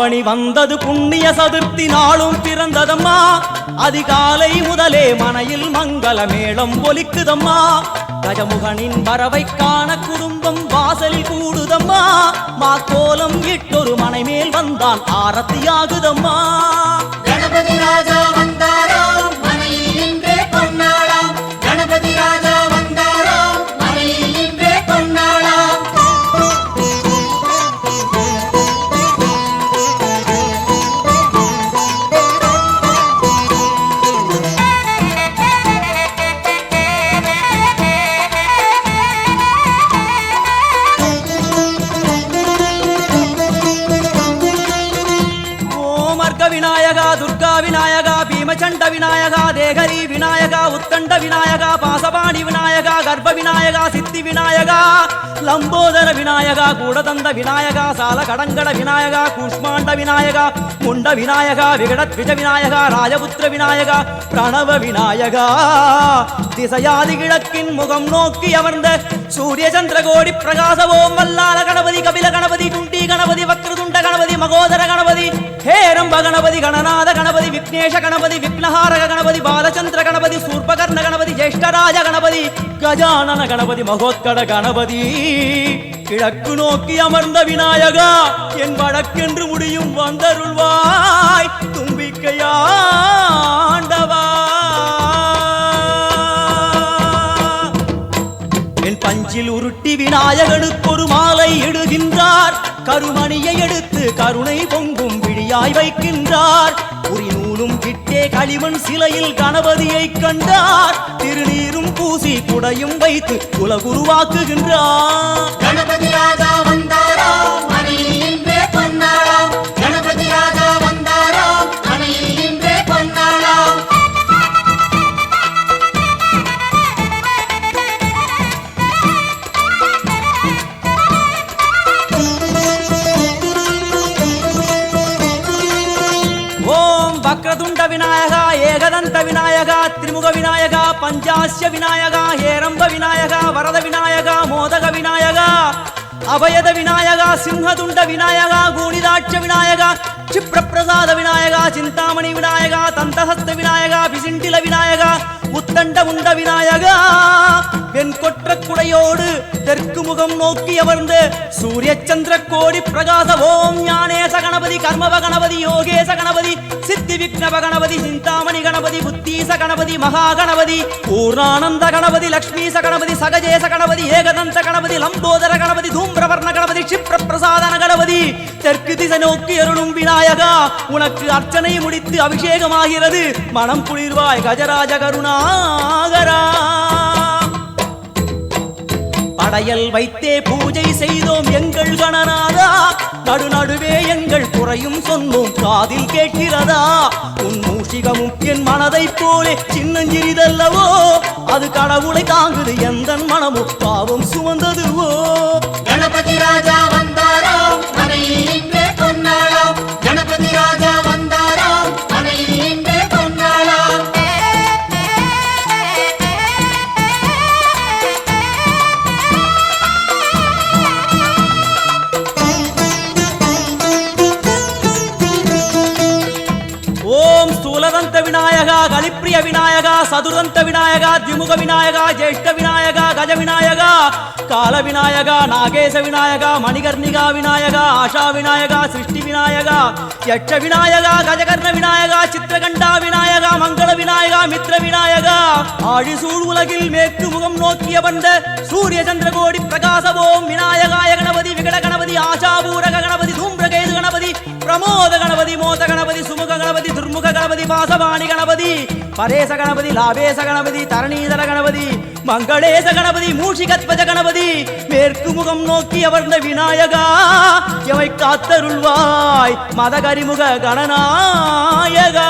ஆவணி வந்தது புண்ணிய சதுர்த்தி நாளும் பிறந்ததம்மா அதிகாலை முதலே மனையில் மங்கள மேளம் ஒலிக்குதம்மா கஜமுகனின் வரவை காண குடும்பம் வாசலில் கூடுதம்மா மாக்கோலம் இட்டொரு மனை மேல் வந்தான் ஆரத்தியாகுதம்மா கணபதி ராஜா வந்தாராம் மனையில் நின்றே பொன்னாளாம் கணபதி ராஜா வந்தாராம் மனையில் நின்றே பொன்னாளாம் விநாயகா துர்கா விநாயகா பீமச்சண்ட விநாயகா தேகரி விநாயகா உத்தண்ட விநாயகா பாசபாணி விநாயகா கர்ப்ப விநாயகா சித்தி விநாயகா லம்போதர விநாயகா கூடதந்த விநாயகா சால கடங்கட விநாயகா கூஷ்மாண்ட விநாயகா முண்ட விநாயகா விகடத்விஜ விநாயகா ராஜபுத்திர விநாயகா பிரணவ விநாயகா திசையாதி கிழக்கின் முகம் நோக்கி அமர்ந்த சூரிய சந்திரகோடி பிரகாச ஓம் வல்லால கணபதி கபில கணபதி குண்டி கணபதி வக்ரதுண்ட கணபதி மகோதர கணபதி ஹேரம்ப கணபதி கணநாத கணபதி விக்னேஷ கணபதி விக்னஹாரக கணபதி பாலச்சந்திர கணபதி சூர்பகர்ண கணபதி ஜேஷ்டராஜ கணபதி கஜானன கணபதி மகோத்கட கணபதி கிழக்கு நோக்கி அமர்ந்த விநாயகா என் வழக்கென்று முடியும் வந்தருள்வாய் தும்பிக்கையாண்டவா என் பஞ்சில் உருட்டி விநாயகனுக்கு ஒரு மாலை இடுகின்றார் கருமணியை எடுத்து கருணை பொங்கும் விழியாய் வைக்கின்றார் உரிநூலும் கிட்டே களிமண் சிலையில் கணபதியை கண்டார் திருநீரும் பூசி குடையும் வைத்து குலகுருவாக்குகின்றார் கணபதி ராஜா வந்தாராம் மனையில் நின்றே பொன்னாளாம் கணபதி ராஜா வந்தாராம் மனையில் நின்றே பொன்னாளாம் வக்ரதுண்ட விநாயகா ஏகதந்த விநாயகா திரிமுக விநாயகா பஞ்சாஸ்ய விநாயகா ஹேரம்ப விநாயகா வரத விநாயகா மோதக விநாயகா அபயத விநாயகா சிம்ஹதுண்ட விநாயகா கூணிதாட்ச விநாயகா क्षिप्रप्रसाद विनायका चिंतामणि विनायका तंतहस्त विनायका पिसिंडिल विनायका உத்தண்ட உண்ட விநாயகா வெண்கொற்ற குடையோடு தெற்கு முகம் நோக்கி அமர்ந்து சூரிய சந்திர கோடி பிரகாச ஓம் ஞானேச கணபதி கர்மவ கணபதி யோகேச கணபதி சித்தி விக்னவ கணபதி சிந்தாமணி கணபதி புத்தீச கணபதி மகா கணபதி பூர்ணானந்த கணபதி லக்ஷ்மீச கணபதி சகஜேச கணபதி ஏகதந்த கணபதி லம்போதர கணபதி தூம்பிரவர்ண கணபதி क्षिप्र பிரசாதன கணபதி தெற்கு திசை நோக்கி அருளும் விநாயகா உனக்கு அர்ச்சனை முடித்து அபிஷேகமாகிறது மனம் குளிர்வாய் கஜராஜ கருணாகரா படையல் வைத்தே பூஜை செய்தோம் எங்கள் கணநாதா நடுநடுவே எங்கள் குறையும் சொன்னோம் காதில் கேட்கிறதா உன் மூஷிகமும் என் மனதை போலே சின்னஞ்சிறிதல்லவோ அது கடவுளை தாங்குது எந்த மனமும் பாவம் சுமந்ததுவோ கணபதி ராஜா வந்தாராம் மனையில் நின்றே பொன்னாளாம் கணபதி ராஜா வந்தாராம் மனையில் நின்றே பொன்னாளாம் ஓம் ஸ்தூலதந்த விநாயகா கலிப்பிரிய விநாயகா சதுரந்த விநாயகா திமுக விநாயகா ஜேஷ்ட விநாயகா கஜ விநாயகா கால விநாயகா நாகேச விநாயகா மணிகர்ணிகா விநாயகா ஆஷா விநாயகா சிருஷ்டி விநாயகா யட்ச விநாயகா கஜகர்ண விநாயகா சித்திரகண்டா விநாயகா மங்கள விநாயகா மித்ர விநாயகா ஆழிசூழ் உலகில் மேற்கு முகம் நோக்கிய வந்த சூரிய சந்திரகோடி பிரகாச ஓம் விநாயகாய கணபதி விகட கணபதி ஆஷாபூரக கணபதி தூம்பிரகேது கணபதி பிரமோத கணபதி மோத கணபதி சுமுக கணபதி துர்முக கணபதி பாசபாணி கணபதி பரேச கணபதி லாபேச கணபதி தரணீதர கணபதி மங்களேச கணபதி மூஷிகத்வஜ கணபதி மேற்கு முகம் நோக்கி அமர்ந்த விநாயகா எவை காத்தருள்வாய் மதகரிமுக கணநாயகா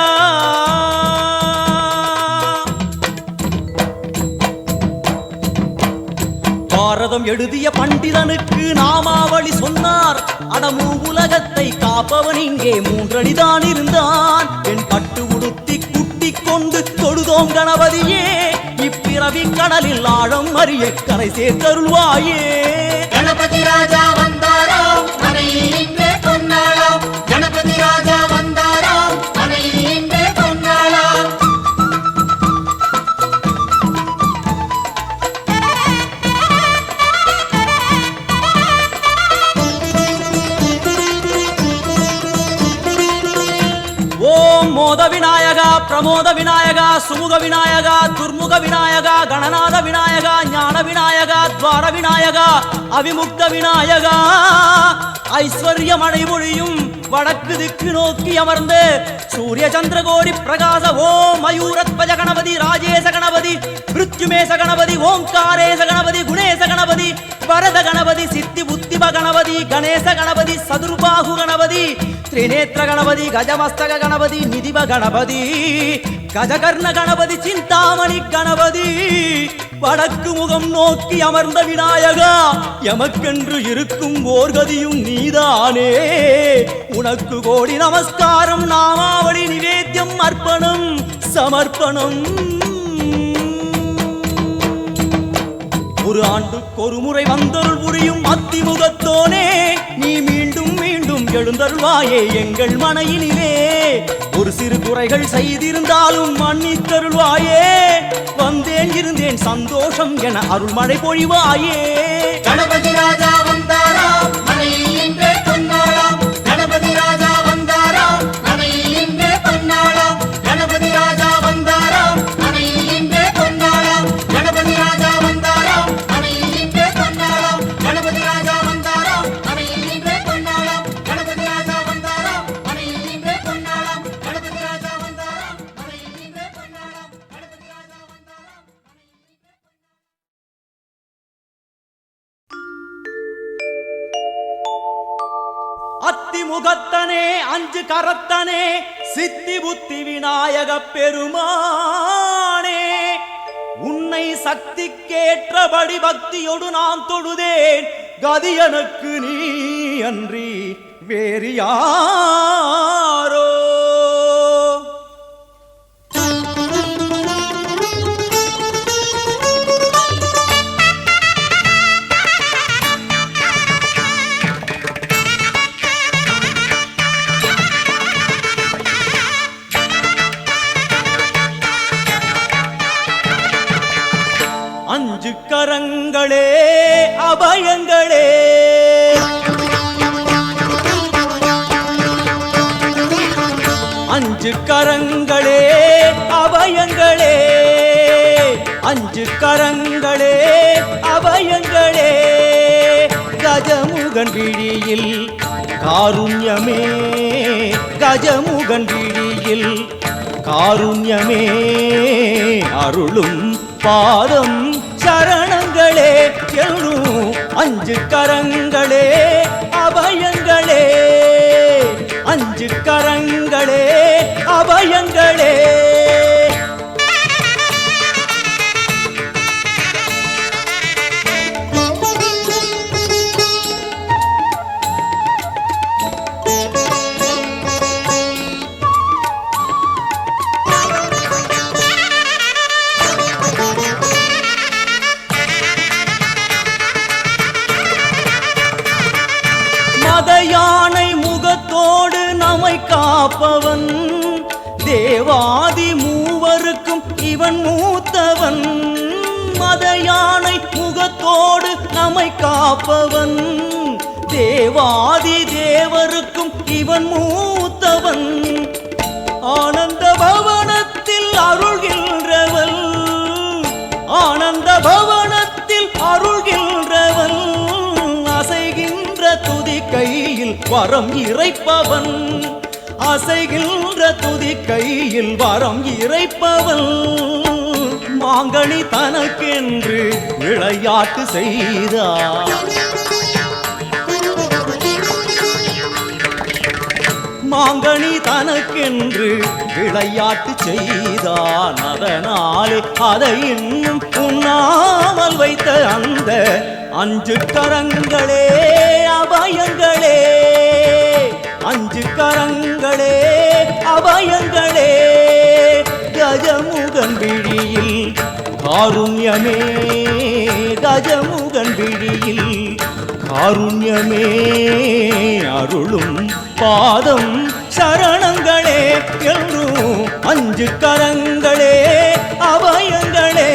பாரதம் எழுதிய பண்டிதனுக்கு நாமாவளி சொன்னார் அடமூ உலகத்தை காப்பவன் இங்கே மூன்றடிதான் இருந்தான் என் பட்டு உடுத்தி குட்டி கொண்டு தொழுதோம் கணபதியே இப்பிறவி கடலில் ஆழம் அறிய கரை சேர்த்தருள்வாயே கணபதி ராஜா வந்தாராம் மனையில் நின்றே பொன்னாளாம் கணபதி கணபதி ராஜா வந்தாராம் மனையில் இன்றே பொன்னாளாம். ஓம் மோத விநாயகா பிரமோத விநாயகா சுமுக விநாயகா துர்முக விநாயகா கணநாத விநாயகா ஞான விநாயகா துவார விநாயகா அவிமுக்த விநாயகா ஐஸ்வர்ய மழை பொழியும் வடக்கு திக்கு நோக்கி அமர்ந்து சூரிய சந்திரகோடி பிரகாச ஓம் மயூரத்வஜ கணபதி ராஜேச கணபதி மிருத்யுமேச கணபதி ஓங்காரேச கணபதி குணேச கணபதி வரத கணபதி சித்தி புத்திப கணபதி கணேச கணபதி சதுர்பாகு கணபதி திரிநேத்திர கணபதி கஜமஸ்தக கணபதி நிதிப கணபதி கஜகர்ண கணபதி சிந்தாமணி கணபதி வடக்கு முகம் நோக்கி அமர்ந்த விநாயகா எமக்கென்று இருக்கும் ஓர்கதியும் நீதானே உனக்கு கோடி நமஸ்காரம் நாமாவளி நிவேத்தியம் அர்ப்பணம் சமர்ப்பணம் ஒரு ஆண்டுக்கு ஒரு முறை வந்தருள் புரியும் அத்திமுகத்தோனே நீ மீண்டும் மீண்டும் எழுந்தருள்வாயே எங்கள் மனையினிலே ஒரு சிறு குறைகள் செய்திருந்தாலும் மன்னித்தருள்வாயே வந்தேன் இருந்தேன் சந்தோஷம் என அருள்மழை பொழிவாயே கணபதி ராஜா வந்தாராம் மனையில் இன்றே பொன்னாளாம். கணபதி ராஜா வந்தாராம் மனையில் இன்றே பொன்னாளாம். கணபதி ராஜா வந்தாராம் மனையில் இன்றே பொன்னாளாம். கணபதி ராஜா வந்தாராம் மனையில் இன்றே பொன்னாளாம். கணபதி ராஜா வந்தாராம் மனையில் இன்றே பொன்னாளாம். கணபதி ராஜா வந்தாராம் மனையில் இன்றே பொன்னாளாம். கணபதி ராஜா வந்தாராம் மனையில் இன்றே பொன்னாளாம். கணபதி ராஜா வந்தாராம். அத்திமுகத்தனே அஞ்சு கரத்தனே சித்தி புத்தி விநாயக பெருமானே உன்னை சக்திக்கேற்றபடி பக்தியோடு நான் தொழுதேன் கதி எனக்கு நீ அன்றி வேறு யாரோ அஞ்சு கரங்களே அபயங்களே அஞ்சு கரங்களே அபயங்களே அஞ்சு கரங்களே அபயங்களே கஜமுகன் விழியில் காருண்யமே கஜமுகன் விழியில் காருண்யமே அருளும் பாதம் சரணங்களே எழும் அஞ்சு கரங்களே அபயங்களே அஞ்சு கரங்களே அபயங்களே யானை முகத்தோடு நம்மை காப்பவன் தேவாதி மூவருக்கும் இவன் மூத்தவன் மத யானை முகத்தோடு நம்மை காப்பவன் தேவாதி தேவருக்கும் இவன் மூத்தவன் ஆனந்த பவனத்தில் அருள்கின்றவன் ஆனந்த பவனத்தில் அருள்கின்றவன் அசைகின்ற துதி கையில் வரம் இறைப்பவன் அசைகின்ற துதி கையில் வரம் இறைப்பவன் மாங்கனி தனக்கென்று விளையாட்டு செய்தார் மாங்கனி தனக்கென்று விளையாட்டு செய்தான் அதனாலே அதை இன்னும் உண்ணாமல் வைத்த அந்த அஞ்சு கரங்களே அபயங்களே அஞ்சு கரங்களே அபயங்களே கஜமுகன் விழியில் காருண்யமே கஜமுகன் விழியில் காருண்யமே அருளும் பாதம் சரணங்களே என்றும் அஞ்சு கரங்களே அபயங்களே.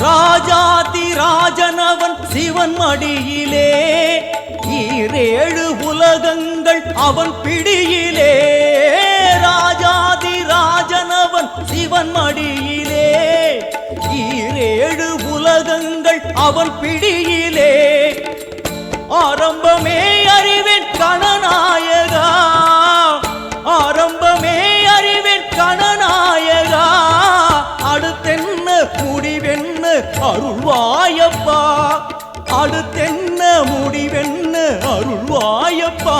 ராஜாதி ராஜனவன் சிவன் மடியிலே, ஈரேழு உலகங்கள் அவன் பிடியிலே. ராஜாதி ராஜனவன் சிவன் மடியிலே, ஈரேழு உலகங்கள் அவன் பிடியிலே. ஆரம்பமே அறிவேன் கணநாயகா, ஆரம்பமே அறிவேன் கணநாயகா. அடுத்தென்ன முடிவென்ன அருள்வாயப்பா, அடுத்தென்ன முடிவென்ன அருள்வாயப்பா.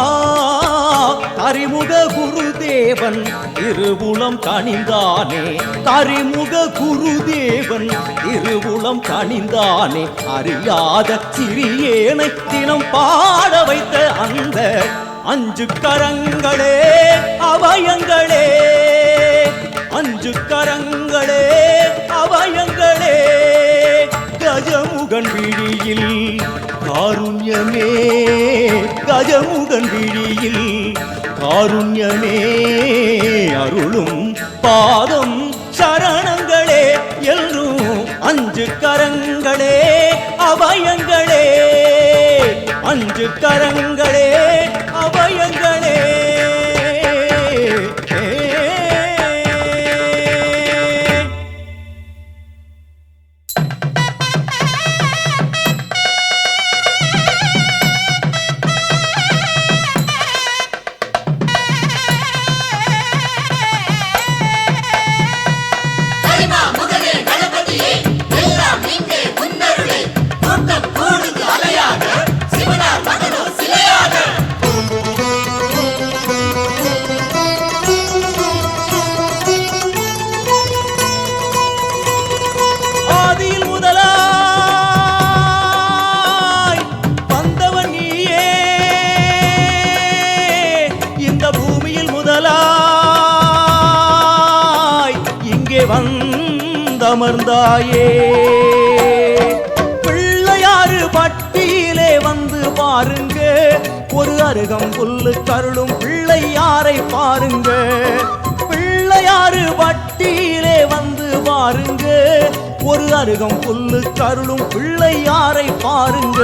கரிமுக குருதேவன் திருவுளம் கனிந்தானே, கரிமுக குருதேவன் திருவுளம் கனிந்தானே. அறியாத சிறியேனை தினம் பாட வைத்த அந்த அஞ்சு கரங்களே அபயங்களே, அஞ்சு கரங்களே அபயங்களே. கஜமுகன் விழியில் காருண்யமே, கஜமுகன் விழியில் காருண்யமே. அருளும் பாதம் சரணங்களே என்றும் அஞ்சு கரங்களே அபயங்களே, அஞ்சு கரங்களே அபயங்களே. வந்தமர்ந்தாயே பிள்ளையாறு பட்டியிலே வந்து பாருங்க, ஒரு அருகம் புல்லு கருளும் பிள்ளையாரை பாருங்க. பிள்ளையாறு பட்டியிலே வந்து பாருங்க, ஒரு அருகம் புல்லு கருளும் பிள்ளையாரை பாருங்க.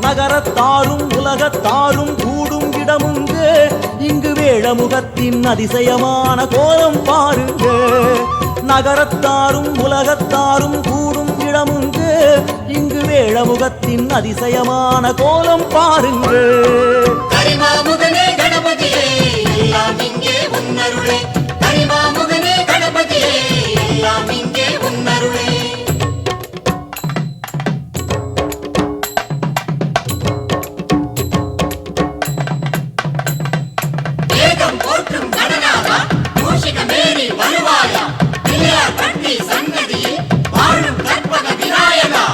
நகரத்தாரும் உலகத்தாரும் கூடும் இடமுங்க, இங்கு வேழமுகத்தின் அதிசயமான கோலம் பாருங்க. நகரத்தாரும் உலகத்தாரும் கூடும் இடமுங்க, இங்கு வேழமுகத்தின் அதிசயமான கோலம் பாருங்க. கரிமாமுகனே கணபதியே எல்லாம் இங்கே உன்னருளே, கரிமாமுகனே கணபதியே எல்லாம் இங்கே உன்னருளே. வேகம் போற்றும் கணநாதா, மூஷிகமேறி வருவாயா, பிள்ளையார் பட்டி சன்னதியில் வாழும் கற்பக விநாயகா.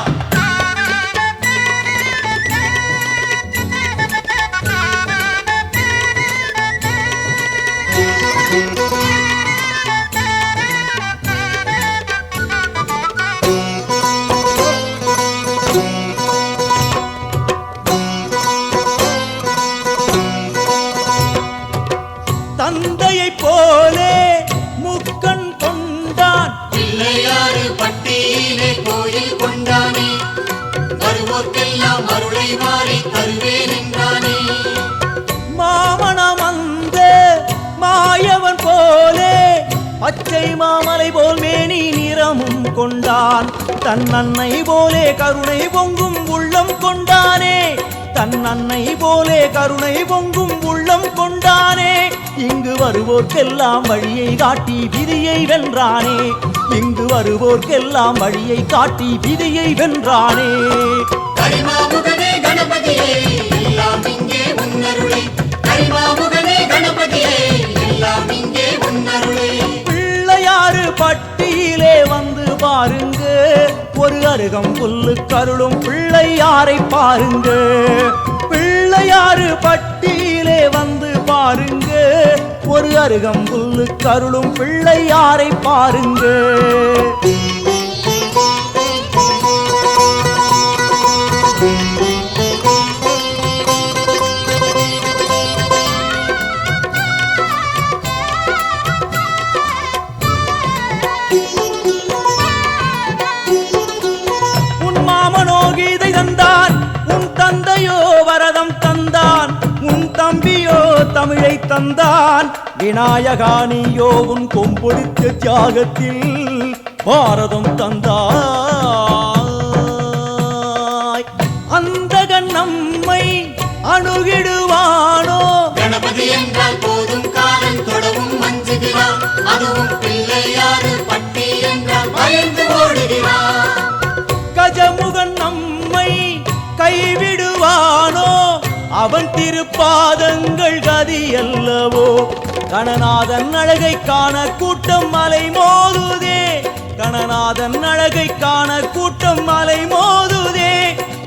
தந்தையை போலே முக்கண் கொண்டான், பிள்ளையாறு பட்டியிலே கோயில் கொண்டானே, வருவோர்க்கெல்லாம் அருளை வாரி தருவேன் என்றானே. மாமணம் அந்த மாயவன் போலே பச்சை மாமலை போல் மேனி நிறமும் கொண்டான். தன் அன்னை போலே கருணை பொங்கும் உள்ளம் கொண்டானே, தன் அன்னை போலே கருணை பொங்கும் உள்ளம் கொண்டானே. இங்கு வருவோர்க்கெல்லாம் வழியை காட்டி விதியை வென்றானே, இங்கு வருவோர்க்கெல்லாம் வழியை காட்டி விதியை வென்றானே. கரிமாமுகனே கணபதியே எல்லாம் இங்கே உன்னருளே, கரிமாமுகனே கணபதியே எல்லாம் இங்கே உன்னருளே. பட்டியிலே வந்து பாருங்க ஒரு அருகம் புல்லு கருளும் பிள்ளையாரை பாருங்க பிள்ளையாறு பட்டியிலே வந்து பாருங்க ஒரு அருகம் புல்லு கருளும் பிள்ளையாரை பாருங்க தமிழை தந்தான் விநாயகா நீயோ உன் கொம்பொடுத்த தியாகத்தில் பாரதம் தந்தாய் அந்தகன் நம்மை அணுகிடுவானோ கணபதி என்றால் போதும் காலன் தொடவும் மஞ்சுகிறான் அதுவும் பிள்ளையாறு பட்டி என்றால் பயந்து ஓடுகிறான் கஜமுகன் நம்மை கைவிடுவானோ அவன் திருப்பாதங்கள் கதி அல்லவோ கணநாதன் அழகை காண கூட்டம் மலை மோதுதே கணநாதன் அழகை காண கூட்டம் மலை மோதுதே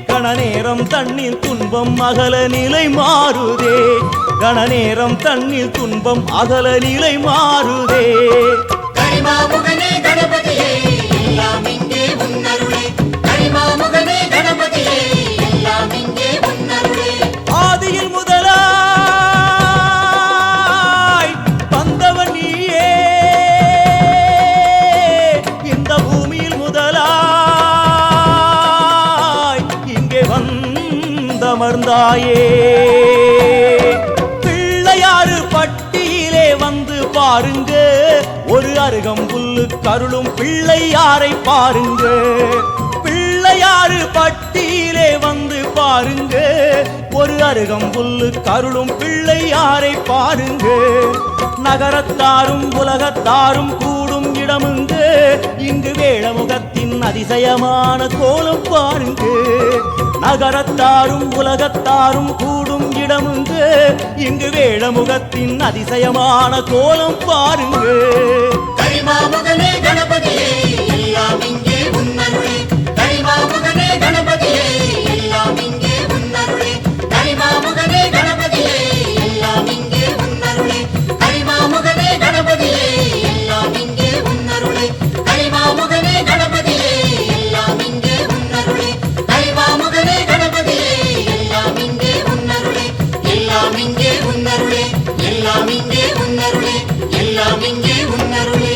கணநேரம் தண்ணீர் துன்பம் அகல நிலை மாறுதே கணநேரம் தண்ணீர் துன்பம் அகல நிலை மாறுதே கரிமாமுகனே கணபதியே எல்லாம் இங்கே உன்னருளே கரிமாமுகனே கணபதியே எல்லாம் இங்கே உன்னருளே ஆதியில் முதலாய் வந்தவன் நீயே இந்த பூமியில் முதலாய் இங்கே வந்தமர்ந்தாயே பிள்ளையாறு பட்டியிலே வந்து பாருங்க ஒரு அருகம் புல்லு கருளும் பிள்ளையாரை பாருங்க பிள்ளையாறு பட்டியிலே வந்து பாருங்க ஒரு அருகம் புல்லு கருளும் பிள்ளையாரை பாருங்க நகரத்தாரும் உலகத்தாரும் கூடும் இடமுங்க இங்கு வேளமுகத்தின் அதிசயமான கோலம் பாருங்க நகரத்தாரும் உலகத்தாரும் கூடும் இடமுங்க இங்கு வேளமுகத்தின் அதிசயமான கோலம் பாருங்க கரிமாமுகனே கணபதியே எல்லாம் இங்கே உன்னருளே கரிமாமுகனே கணபதியே எல்லாம் இங்கே உன்னருளே கரிமாமுகனே கணபதியே எல்லாம் இங்கே உன்னருளே கரிமாமுகனே கணபதியே எல்லாம் இங்கே உன்னருளே கரிமாமுகனே கணபதியே எல்லாம் இங்கே உன்னருளே கரிமாமுகனே கணபதியே எல்லாம் இங்கே உன்னருளே எல்லாம் இங்கே உன்னருளே எல்லாம் இங்கே உன்னருளே எல்லாம் இங்கே உன்னருளே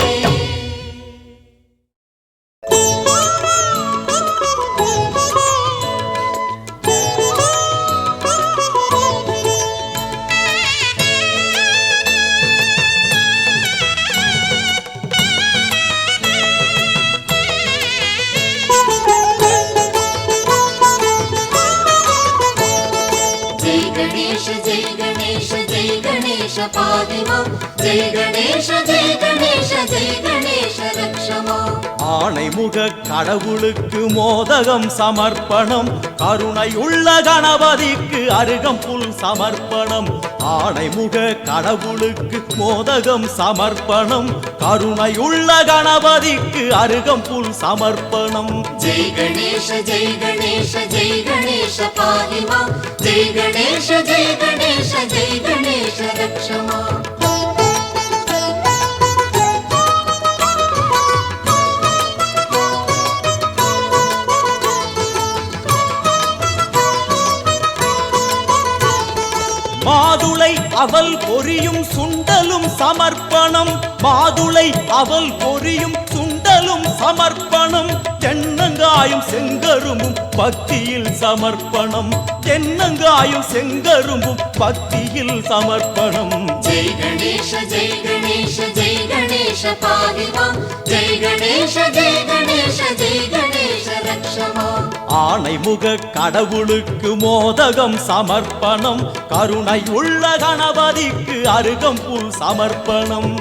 ஆணைமுக கடவுளுக்கு மோதகம் சமர்ப்பணம் கருணையுள்ள கணபதிக்கு அருகம்புல் சமர்ப்பணம் ஆணைமுக கடவுளுக்கு மோதகம் சமர்ப்பணம் கருணையுள்ள கணபதிக்கு அருகம்புல் சமர்ப்பணம் ஜெய் கணேஷ ஜெய் கணேஷ ஜெய் கணேஷ பாஹிமா ஜெய் கணேஷ ஜெய் கணேஷ ஜெய் கணேஷ ரக்ஷமா மாதுளை அவல் பொரியும் சுண்டலும் சமர்ப்பணம் மாதுளை அவல் பொரியும் சுண்டலும் சமர்ப்பணம் தென்னங்காயும் செங்கரும்பும் பக்தியில் சமர்ப்பணம் தென்னங்காயும் செங்கரும்பும் பக்தியில் சமர்ப்பணம் ஜெய் கணேஷ ஜெய் கணேஷ ஜெய் கணேஷ பாஹிமா ஜெய் கணேஷ ஜெய் கணேஷ ஜெய் கணேஷ ரக்ஷமா ஆணைமுக கடவுளுக்கு மோதகம் சமர்ப்பணம் கருணை உள்ள கணபதிக்கு அருகம்புல் சமர்ப்பணம்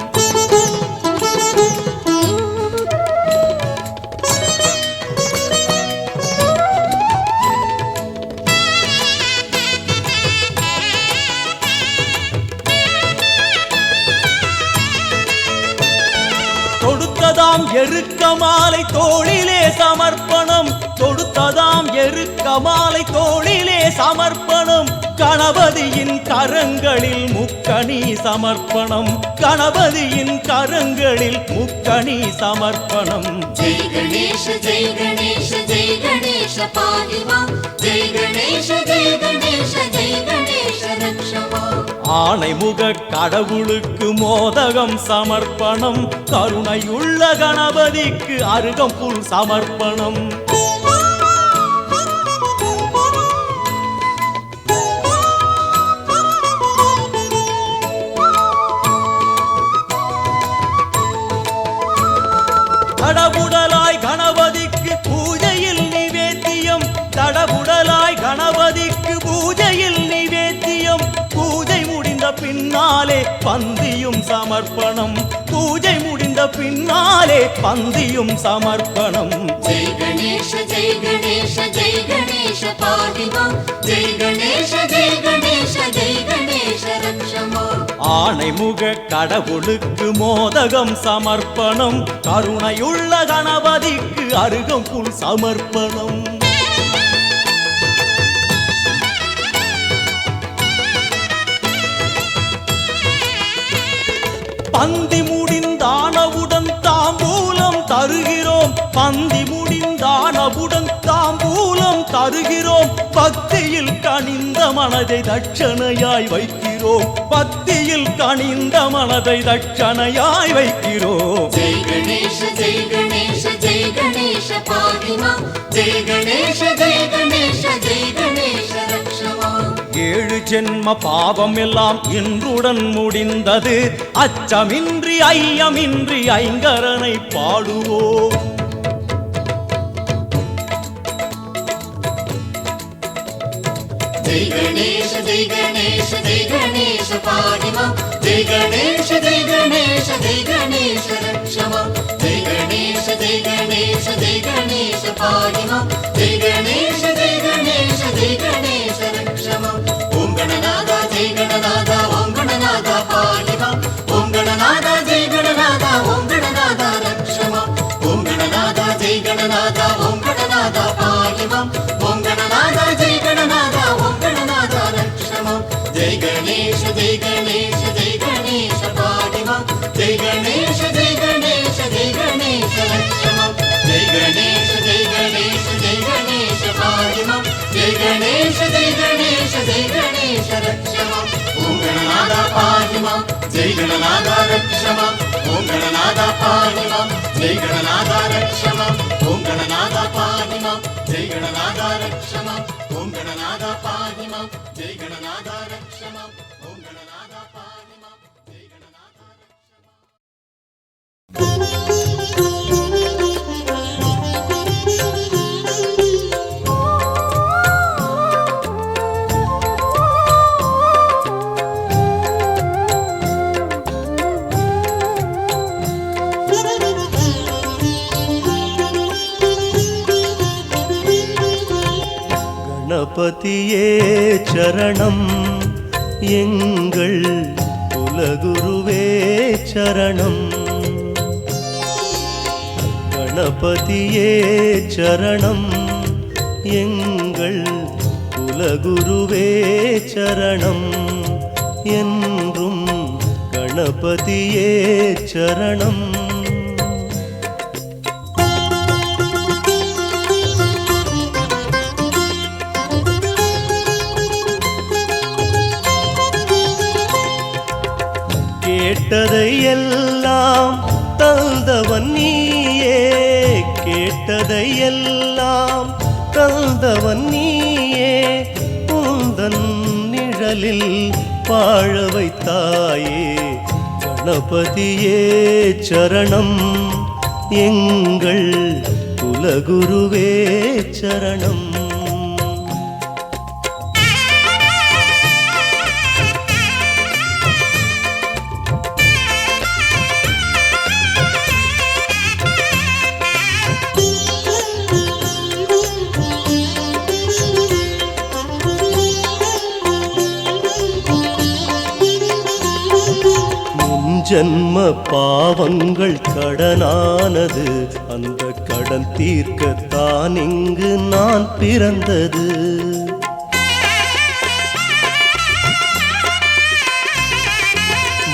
தொடுத்ததா தொடுத்ததாம் எருக்க மாலை தோளிலே சமர்ப்பணம் தொடுத்ததாம் எருக்க மாலை தோளிலே சமர்ப்பணம் கணபதியின் கரங்களில் முக்கணி சமர்ப்பணம் கணபதியின் கரங்களில் முக்கணி சமர்ப்பணம் जय गणेश जय गणेश जय गणेश पाहि मां जय गणेश जय गणेश जय गणेश रक्ष मां ஆணைமுக கடவுளுக்கு மோதகம் சமர்ப்பணம் கருணையுள்ள கணபதிக்கு அருகம்புல் சமர்ப்பணம் தடபுடலாய் கணபதிக்கு பூஜையில் நிவேத்தியம் தடபுடலாய் கணபதிக்கு பூஜையில் நிவேத்தியம் பூஜை முடிந்த பின்னாலே பந்தியும் சமர்ப்பணம் பூஜை முடிந்த பின்னாலே பந்தியும் சமர்ப்பணம் जय गणेश जय गणेश जय गणेश पाहि मां जय गणेश जय गणेश जय गणेश रक्ष मां ஆணைமுக கடவுளுக்கு மோதகம் சமர்ப்பணம் கருணையுள்ள கணபதிக்கு அருகம்புல் சமர்ப்பணம் பந்தி முடிந்தானவுடன் தாம்பூலம் தருகிறோம் பந்தி முடிந்தானவுடன் தாம்பூலம் தருகிறோம் பக்தியில் கனிந்த மனதை தட்சணையாய் வைக்கிறோம் பக்தியில் கனிந்த மனதை தட்சணையாய் வைக்கிறோம் जय गणेश जय गणेश जय गणेश पाहि मां जय गणेश जय गणेश जय गणेश रक्ष मां ஏழு ஜென்ம பாவம் எல்லாம் இன்றுடன் முடிந்தது அச்சமின்றி ஐயமின்றி ஐங்கரனை பாடுவோம் जय गणेश जय गणेश जय गणेश पाहि मां जय गणेश जय गणेश जय गणेश रक्ष मां जय गणेश जय गणेश जय गणेश पाहि मां जय गणेश जय गणेश जय गणेश रक्ष मां ओम गणनादा जय गणनादा ओम गणनादा पाहि मां ओम गणनादा जय गणनादा ओम गणनादा रक्ष मां ओम गणनादा जय गणनादा ओम गणनादा पाहि मां ओम गणनादा जय गणनादा ओम गणनादा रक्ष मां जय गणेश जय गणेश जय गणेश पाहि मां जय गणेश जय गणेश जय गणेश रक्ष मां जय गणेश जय गणेश जय गणेश पाहि मां जय गणेश जय गणेश जय गणेश रक्ष मां ओम गणनादा पाहि मां जय गणनादा रक्ष मां ओम गणनादा पाहि मां जय गणनादा रक्ष मां ओम गणनादा पाहि मां जय गणनादा रक्ष मां ओम गणनादा पाहि मां जय गणनादा रक्ष मां ओम गणनादा पाहि मां जय गणनादा கணபதியே சரணம் எங்கள் குலகுருவே சரணம் கணபதியே சரணம் எங்கள் குலகுருவே சரணம் என்றும் கணபதியே சரணம் கேட்டதையெல்லாம் தந்தவன் நீயே கேட்டதையெல்லாம் தந்தவன் நீயே உந்தன் நிழலில் வாழ வைத்தாயே கணபதியே சரணம் எங்கள் குலகுருவே சரணம் ஜன்ம பாவங்கள் கடனானது, அந்த கடன் தீர்க்கத்தான் இங்கு நான் பிறந்தது.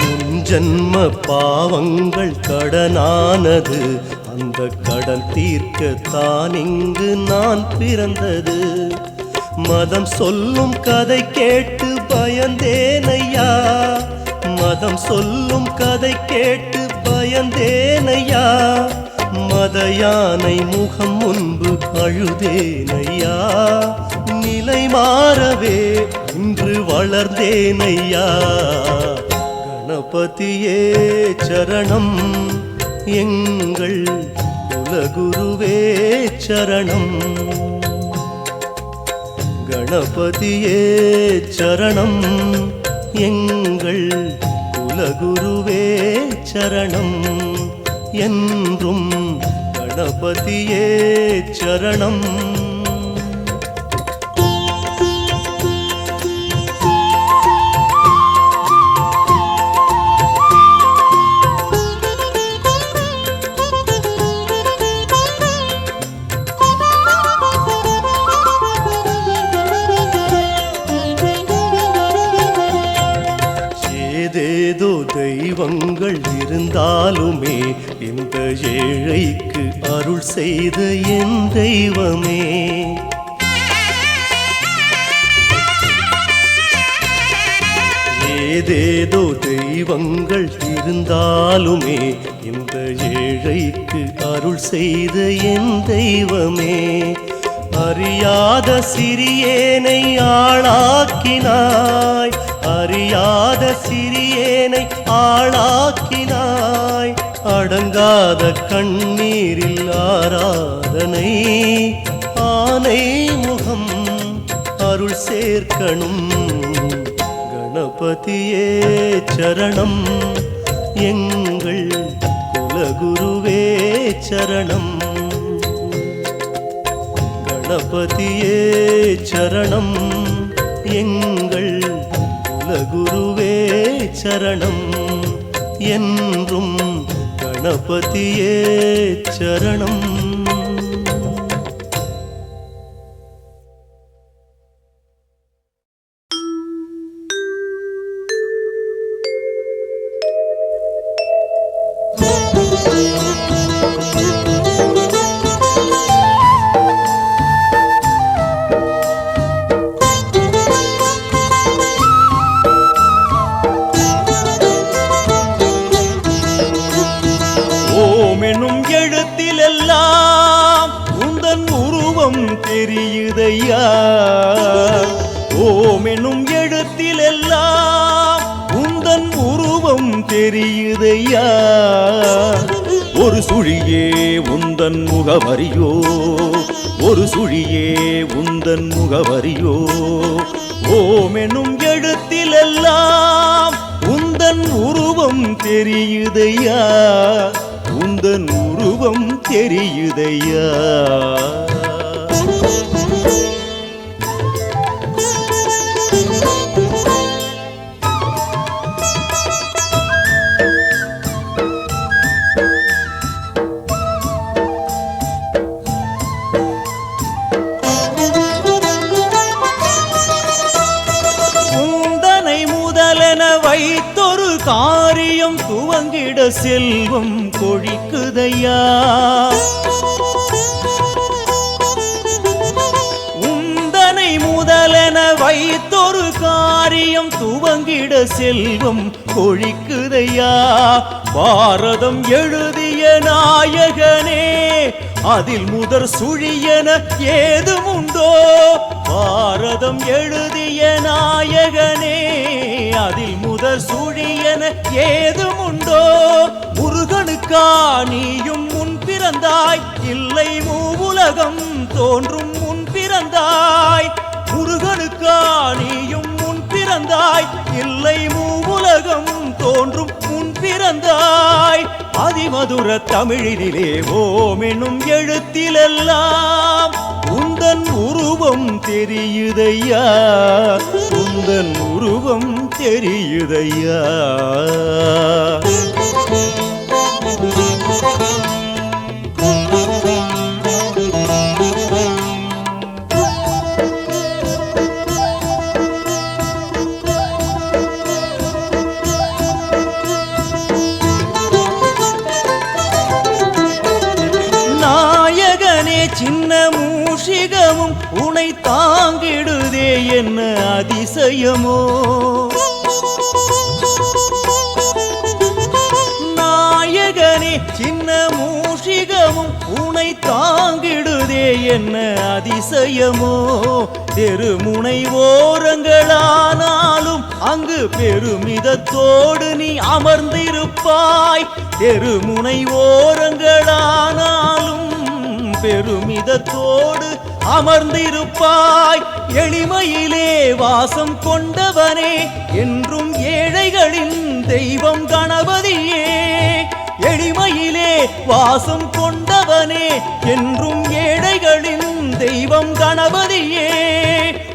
முன்ஜன்ம பாவங்கள் கடனானது, அந்த கடன் தீர்க்கத்தான் இங்கு நான் பிறந்தது. மதம் சொல்லும் கதை கேட்டு பயந்தேனையா, மதம் சொல்லும் கதை கேட்டு பயந்தேனையா, மத யானை முகம் முன்பு அழுதேனையா. நிலை மாறவே இன்று வளர்ந்தேனையா. கணபதியே சரணம், எங்கள் குலகுருவே சரணம். கணபதியே சரணம், எங்கள் குலகுருவே சரணம். என்றும் கணபதியே சரணம். ஏதேதோ தெய்வங்கள் இருந்தாலுமே இந்த ஏழைக்கு அருள் செய்த என் தெய்வமே. ஏதேதோ தெய்வங்கள் இருந்தாலுமே இந்த ஏழைக்கு அருள் செய்த என் தெய்வமே. அறியாத சிறியேனை ஆளாக்கினாய், அறியாத சிறியேனை ஆளாக்கினாய். அடங்காத கண்ணீரில் ஆராதனை, ஆனை முகம் அருள் சேர்க்கணும். கணபதியே சரணம், எங்கள் குலகுருவே சரணம். கணபதியே சரணம், எங்கள் குலகுருவே சரணம். என்றும் கணபதியே சரணம். ஓமெனும் எழுத்திலெல்லாம் உந்தன் உருவம் தெரியுதையா. ஓமெனும் எழுத்திலெல்லாம் உந்தன் உருவம் தெரியுதையா. ஒரு சுழியே உந்தன் முகவரியோ, ஒரு சுழியே உந்தன் முகவரியோ. ஓமெனும் எழுத்திலெல்லாம் உந்தன் உருவம் தெரியுதையா, உந்தன் உருவம் தெரியுதையா. உந்தனை முதலென வைத்தொரு காரியம் துவங்கிட செல்வம் கொழிக்குதையா. உந்தனை முதலென வைத்தொரு காரியம் துவங்கிட செல்வம் கொழிக்குதையா. பாரதம் எழுதிய நாயகனே, அதில் முதற் சுழியன ஏதுமுண்டோ. பாரதம் எழுதிய நாயகனே, அதில் முதற் சுழியன ஏதுமுண்டோ. முருகனுக்கா நீயும் முன் பிறந்தாய், இல்லை மூவுலகம் தோன்றும் முன் பிறந்தாய். முருகனுக்கா நீயும் முன் பிறந்தாய், இல்லை மூவுலகம் தோன்றும் முன் பிறந்தாய் அதிமதுர தமிழினிலே ஓம் என்னும் எழுத்திலெல்லாம் உந்தன் உருவம் தெரியுதையா உந்தன் உருவம் தெரியுதையா சின்ன மூஷிகமும் உனை தாங்கிடுதே என்ன அதிசயமோ நாயகனே சின்ன மூஷிகமும் உனை தாங்கிடுதே என்ன அதிசயமோ தெருமுனை ஓரங்களானாலும் அங்கு பெருமிதத்தோடு நீ அமர்ந்திருப்பாய் தெருமுனை ஓரங்களானாலும் பெருமிதத்தோடு அமர்ந்திருப்பாய் எளிமையிலே வாசம் கொண்டவனே என்றும் ஏழைகளின் தெய்வம் கணபதியே எளிமையிலே வாசம் கொண்டவனே என்றும் ஏழைகளின் தெய்வம் கணபதியே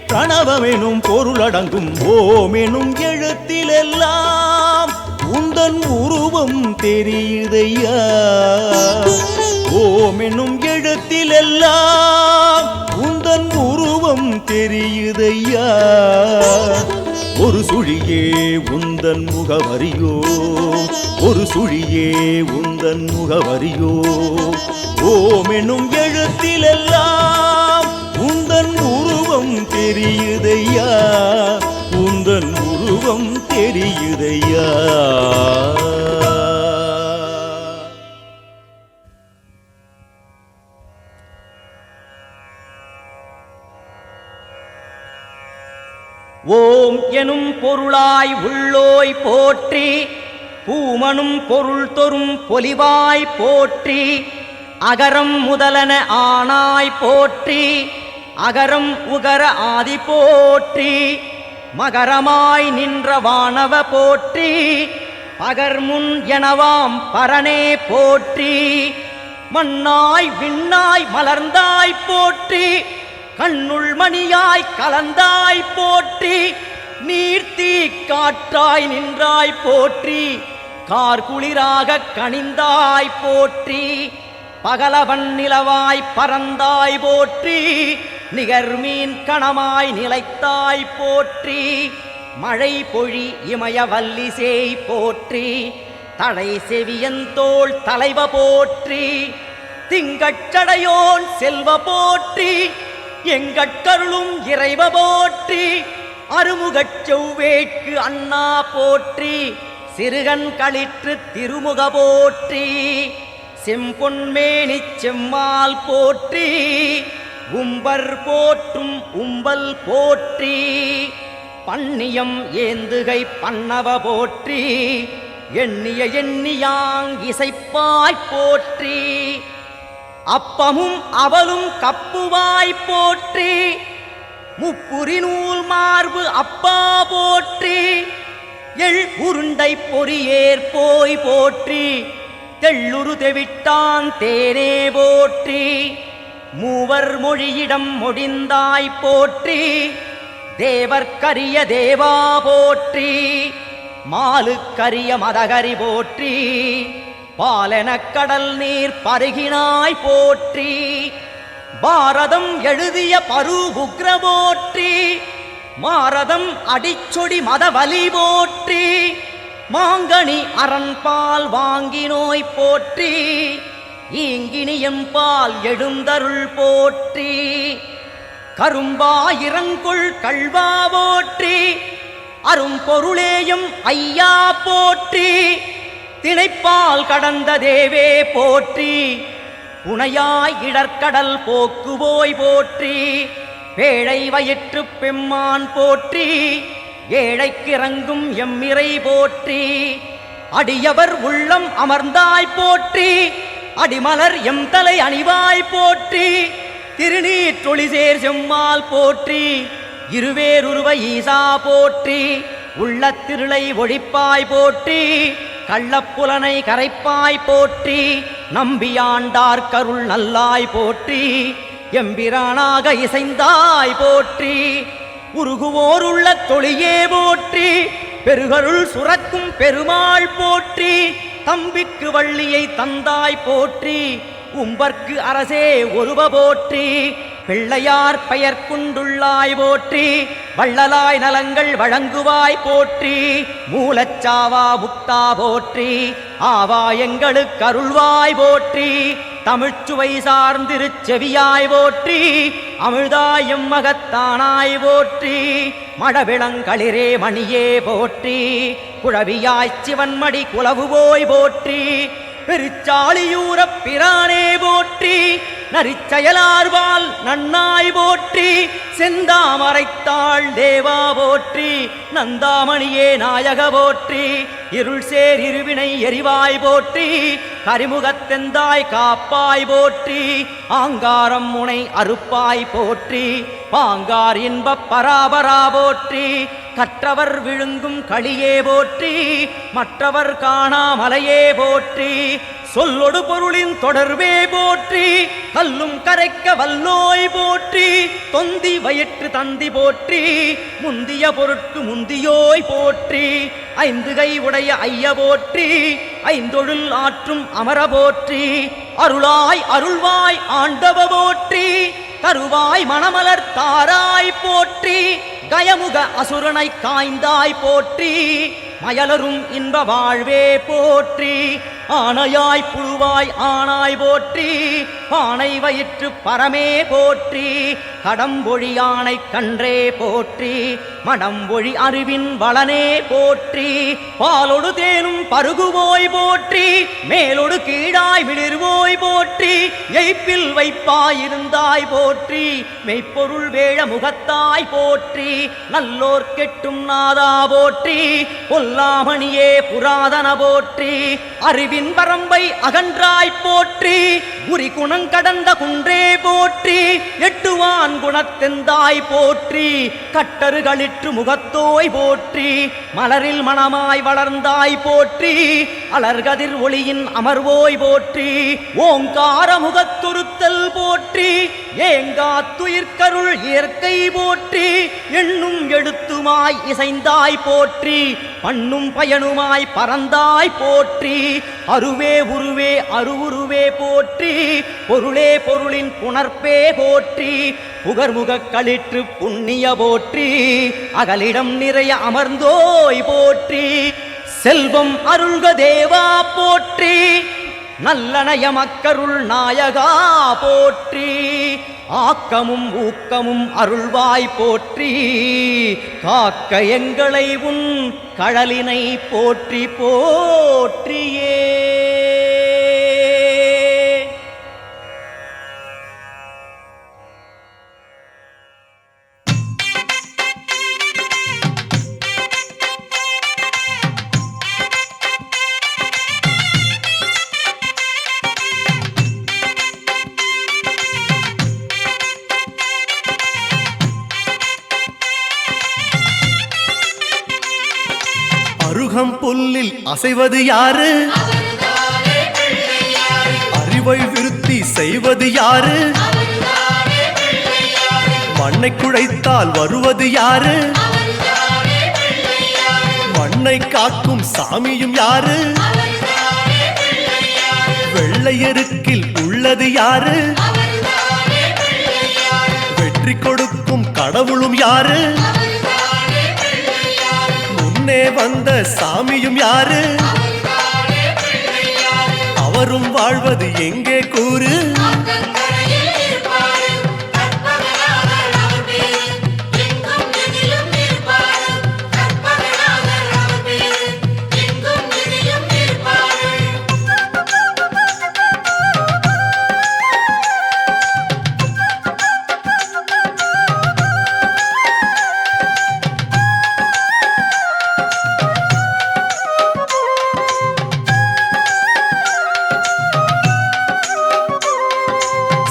பிரணவமெனும் பொருளடங்கும் ஓம் எனும் எழுத்திலெல்லாம் உந்தன் உருவம் தெரியுதையா ஓம் என்னும் எழுத்திலெல்லாம் உந்தன் உருவம் தெரியுதையா ஒரு சுழியே உந்தன் முகவரியோ ஒரு சுழியே உந்தன் முகவரியோ ஓம் என்னும் எழுத்திலெல்லாம் உந்தன் உருவம் தெரியுதையா உந்தன் உருவம் தெரியுதையா ஓம் எனும் பொருளாய் உள்ளோய் போற்றி பூமனும் பொருள் தொறும் பொலிவாய் போற்றி அகரம் முதலன ஆனாய் போற்றி அகரம் உகர ஆதி போற்றி மகரமாய் நின்ற வானவ போற்றி பகர்முன் எனவாம் பரனே போற்றி மண்ணாய் விண்ணாய் மலர்ந்தாய் போற்றி கண்ணுள் மணியாய் கலந்தாய் போற்றி நீர்த்தீ காற்றாய் நின்றாய் போற்றி கார்குளிராக கனிந்தாய் போற்றி பகலவன் நிலவாய் பறந்தாய் போற்றி நிகர்மீன் கணமாய் நிலைத்தாய் போற்றி மழை பொழி இமய வல்லிசேய் போற்றி தடை செவியந்தோள் தலைவ போற்றி திங்கட்சடையோன் செல்வ போற்றி எங்கட்கருளும் இறைவ போற்றி அருமுகச் செவ்வேட்கு அண்ணா போற்றி சிறுகன் களிற்று திருமுக போற்றி செம்பொன்மேனி செம்மால் போற்றி உம்பர் போற்றும் உம்பல் போற்றி பன்னியம் ஏந்துகை பன்னவ போற்றி எண்ணிய எண்ணியாங் இசைப்பாய் போற்றி அப்பமும் அவலும் கப்புவாய் போற்றி முப்புரி நூல் மார்பு அப்பா போற்றி எள் உருண்டை பொறியேற் போய் போற்றி தெள்ளுரு தெவிட்டான் தேனே போற்றி மூவர் மொழியிடம் மொழிந்தாய் போற்றி தேவர்க்கரிய தேவா போற்றி மாலுக்கரிய மதகரி போற்றி பாலெனக் கடல் நீர் பருகினாய் போற்றி பாரதம் எழுதிய பருகுக்ர போற்றி மாரதம் அடிச்சொடி மதவலி போற்றி மாங்கனி அரண்பால் வாங்கினோய் போற்றி ஈங்கினியம்பால் எழுந்தருள் போற்றி கரும்பாயிரங்கொள் கள்வா போற்றி அரும்பொருளேயும் ஐயா போற்றி திணைப்பால் கடந்த தேவே போற்றி புனையாய் இடர்கடல் போக்குவோய் போற்றி பேழை வயிற்று பெம்மான் போற்றி ஏழைக்கிறங்கும் எம்மிறை போற்றி அடியவர் உள்ளம் அமர்ந்தாய் போற்றி அடிமலர் எம் தலை அணிவாய் போற்றி திருநீற்றொளிசேர் செம்மால் போற்றி இருவேருருவ ஈசா போற்றி உள்ளத்திருளை ஒழிப்பாய் போற்றி கள்ளப்புலனை கரைப்பாய் போற்றி நம்பியாண்டார் கருள் நல்லாய் போற்றி எம்பிரானாக இசைந்தாய் போற்றி உருகுவோர் உள்ள தொழியே போற்றி பெருகருள் சுரக்கும் பெருமாள் போற்றி தம்பிக்கு வள்ளியை தந்தாய் போற்றி உம்பர்க்கு அரசே ஒருவ போற்றி பிள்ளையார் பெயர் கொண்டுள்ளாய் போற்றி வள்ளலாய் நலங்கள் வழங்குவாய் போற்றி மூலச்சாவா முக்தா போற்றி ஆவா எங்களுக்கு அருள்வாய் போற்றி தமிழ்ச்சுவை சார்ந்திருச்செவியாய் போற்றி அமிழ்தாய் எம்மகத்தானாய் போற்றி மழவிளங்களிரே மணியே போற்றி குழவியாய் சிவன்மடி குலவுவோய் போற்றி பெருச்சாலியூரப் பிரானே போற்றி நரிச்செயலார்வால் நன்னாய் போற்றி செந்தாமரைத்தாள் தேவா போற்றி நந்தாமணியே நாயக போற்றி இருள் சேர் இருவினை எரிவாய் போற்றி கரிமுகத்தெந்தாய் காப்பாய் போற்றி ஆங்காரம் முனை அறுப்பாய் போற்றி பாங்கார் இன்பப் பராபரா போற்றி கற்றவர் விழுங்கும் களியே போற்றி மற்றவர் காணாமலையே போற்றி சொல்லொடு பொருளின் தொடர்பே போற்றி கல்லும் கரைக்க வல்லோய் போற்றி தொந்தி வயிற்று தந்தி போற்றி முந்திய பொருட்கு முந்தியோய் போற்றி ஐந்து கை உடைய ஐய போற்றி ஐந்தொழில் ஆற்றும் அமர போற்றி அருளாய் அருள்வாய் ஆண்டவ போற்றி தருவாய் மணமலர் தாராய் போற்றி கயமுக அசுரனை காய்ந்தாய் போற்றி மயலரும் இன்ப வாழ்வே போற்றி ஆனையாய் புழுவாய் ஆனாய் போற்றி பானை வயிற்று பரமே போற்றி கடம்பொழி யானை கன்றே போற்றி மடம்பொழி அறிவின் வளனே போற்றி பாலொடு தேனும் பருகுவோய் போற்றி மேலொடு கீழாய் விளிர்வோய் போற்றி எய்ப்பில் வைப்பாயிருந்தாய் போற்றி மெய்ப்பொருள் வேழ முகத்தாய் போற்றி நல்லோர் கெட்டும் நாதா போற்றி பொல்லாமணியே புராதன போற்றி அறிவின் வரம்பை அகன்றாய் போற்றி குறி குணங்கடந்த குன்றே போற்றி எட்டுவான் குணத்தெந்தாய் போற்றி கட்டறுகளிற்று முகத்தோய் போற்றி மலரில் மணமாய் வளர்ந்தாய் போற்றி அலர்கதிர் ஒளியின் அமர்வோய் போற்றி ஓங்கார முகத்துருத்தல் போற்றி ஏங்காத்துயிர்கருள் இயற்கை போற்றி எண்ணும் எழுத்துமாய் இசைந்தாய் போற்றி பண்ணும் பயனுமாய் பறந்தாய் போற்றி அருவே உருவே அருவுருவே போற்றி பொருளே பொருளின் புணர்ப்பே போற்றி புகர்முகக் களிற்று புண்ணிய போற்றி அகலிடம் நிறைய அமர்ந்தோய் போற்றி செல்வம் அருள்க தேவா போற்றி நல்லனய மக்கருள் நாயகா போற்றி ஆக்கமும் ஊக்கமும் அருள்வாய் போற்றி காக்க எங்களை உன் கழலினை போற்றி போற்றியே அருகம் புல்லில் அசைவது யாரு? அறிவை விருத்தி செய்வது யாரு? மண்ணை குழைத்தால் வருவது யாரு? மண்ணை காக்கும் சாமியும் யாரு? வெள்ளையருக்கில் உள்ளது யாரு? வெற்றி கொடுக்கும் கடவுளும் யாரு? முன்னே வந்த சாமியும் யாரு? அவரும் வாழ்வது எங்கே கூறு?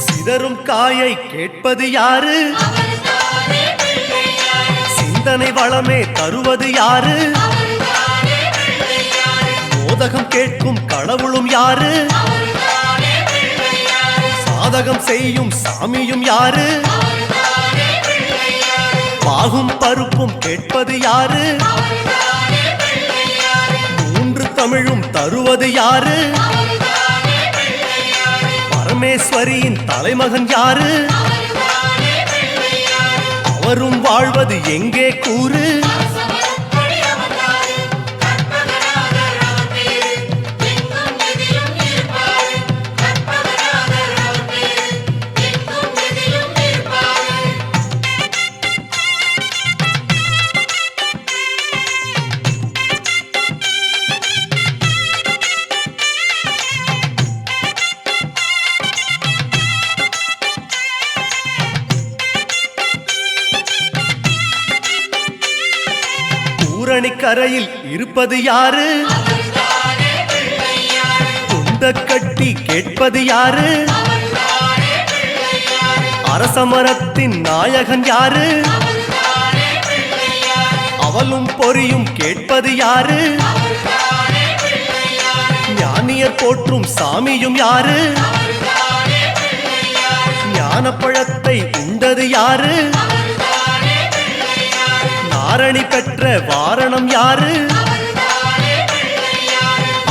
சிதறும் காயை கேட்பது யாரு? சிந்தனை வளமே தருவது யாரு? மோதகம் கேட்கும் கடவுளும் யாரு சாதகம் செய்யும் சாமியும் யாரு பாகும் பருப்பும் கேட்பது யாரு மூன்று தமிழும் தருவது யாரு பரமேஸ்வரியின் தலைமகன் யாரு அவரும் வாழ்வது எங்கே கூறு கரையில் இருப்பது யாரு துண்ட கட்டி கேட்பது யாரு அரசமரத்தின் நாயகன் யாரு அவலும் பொறியும் கேட்பது யாரு ஞானியர் போற்றும் சாமியும் யாரு ஞானப்பழத்தை உண்டது யாரு ஆரணி பெற்ற வாரணம் யாரு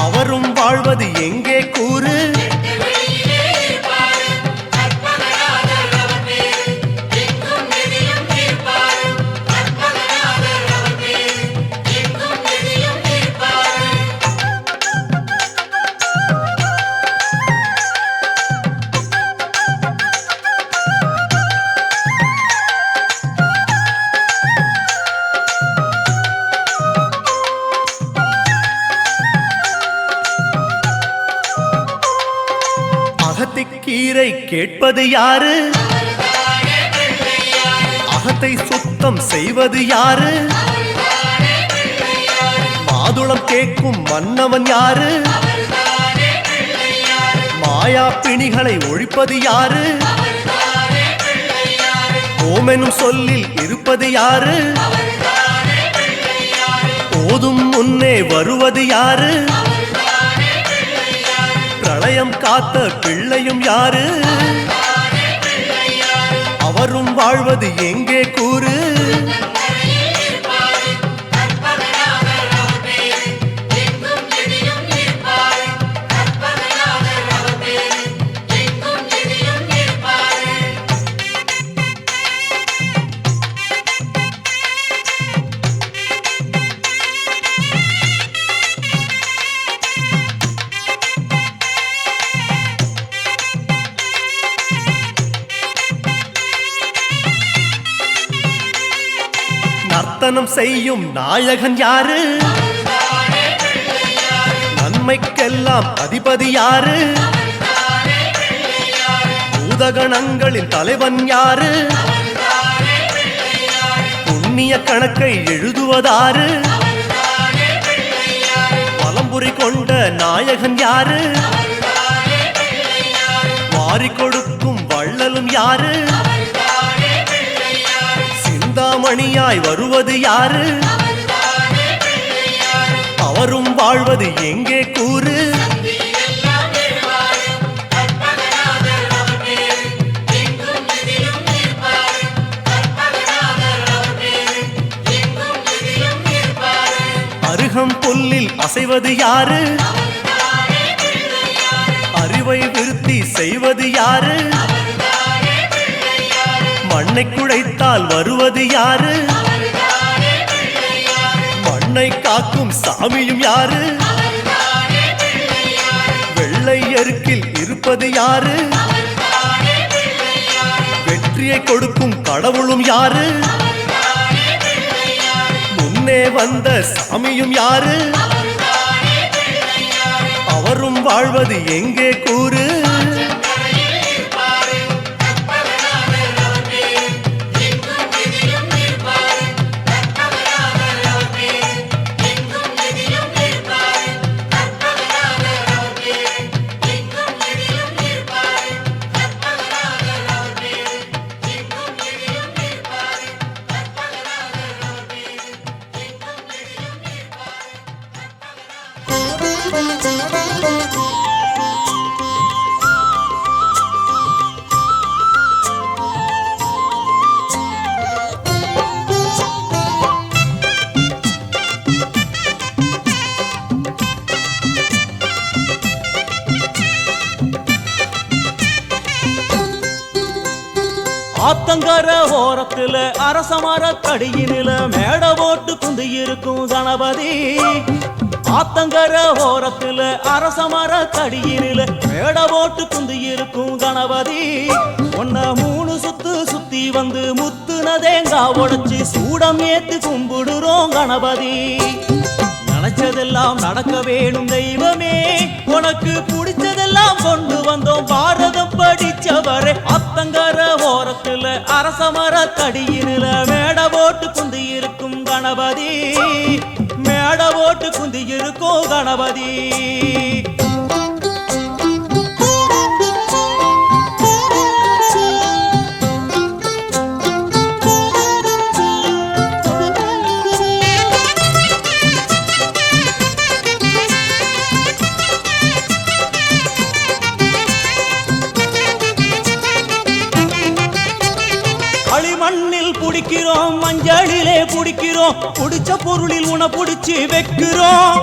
அவரும் வாழ்வது எங்கே கூறு கீரை கேட்பது யாரு அகத்தை சுத்தம் செய்வது யாரு மாதுளம் கேட்கும் மன்னவன் யாரு மாயா பிணிகளை ஒழிப்பது யாரு ஓமெனும் சொல்லில் இருப்பது யாரு போதும் முன்னே வருவது யாரு பிரளயம் காத்த பிள்ளையும் யாரு அவரும் வாழ்வது எங்கே கூறு நர்த்தனம் செய்யும் நாயகன் யாரு நன்மைக்கெல்லாம் அதிபதி யாரு பூதகணங்களின் தலைவன் யாரு புண்ணிய கணக்கை எழுதுவதாரு வலம்புரி கொண்ட நாயகன் யாரு வாரி கொடுக்கும் வள்ளலும் யாரு சிந்தாமணியாய் வருவது யாரு அவரும் வாழ்வது எங்கே கூறு அருகம் புல்லில் அசைவது யாரு அறிவை விருத்தி செய்வது யாரு மண்ணை குழைத்தால் வருவது யாரு மண்ணை காக்கும் சாமியும் யாரு வெள்ளை எருக்கில் இருப்பது யாரு வெற்றியை கொடுக்கும் கடவுளும் யாரு முன்னே வந்த சாமியும் யாரு அவரும் வாழ்வது எங்கே கூறு ஆத்தங்கர ஓரத்துல அரசமர தடியினில மேட போட்டு குந்தி இருக்கும் கணபதி. ஆத்தங்கர ஓரத்துல அரசமர தடியினில மேட போட்டு குந்தி இருக்கும் கணபதி. ஒன்ன 3 சுத்து சுத்தி வந்து முத்துன தேங்காய் உடைச்சு சூடம் ஏத்து கும்பிடுறோம் கணபதி. நினைச்சதெல்லாம் நடக்க வேணும் தெய்வமே, உனக்கு பிடிச்சதெல்லாம் கொண்டு வந்தோம் பாரதம் படிச்சவரே. அத்தங்கர ஓரத்துல அரசமர தடியினில மேட போட்டு குந்தி இருக்கும் கணபதி. மேட போட்டு குந்தி இருக்கும் கணபதி. களிமண்ணில் புடிக்கிறோம், மஞ்சளிலே புடிக்கிறோம், புடிச்ச பொருளில் உன புடிச்சு வைக்கிறோம்.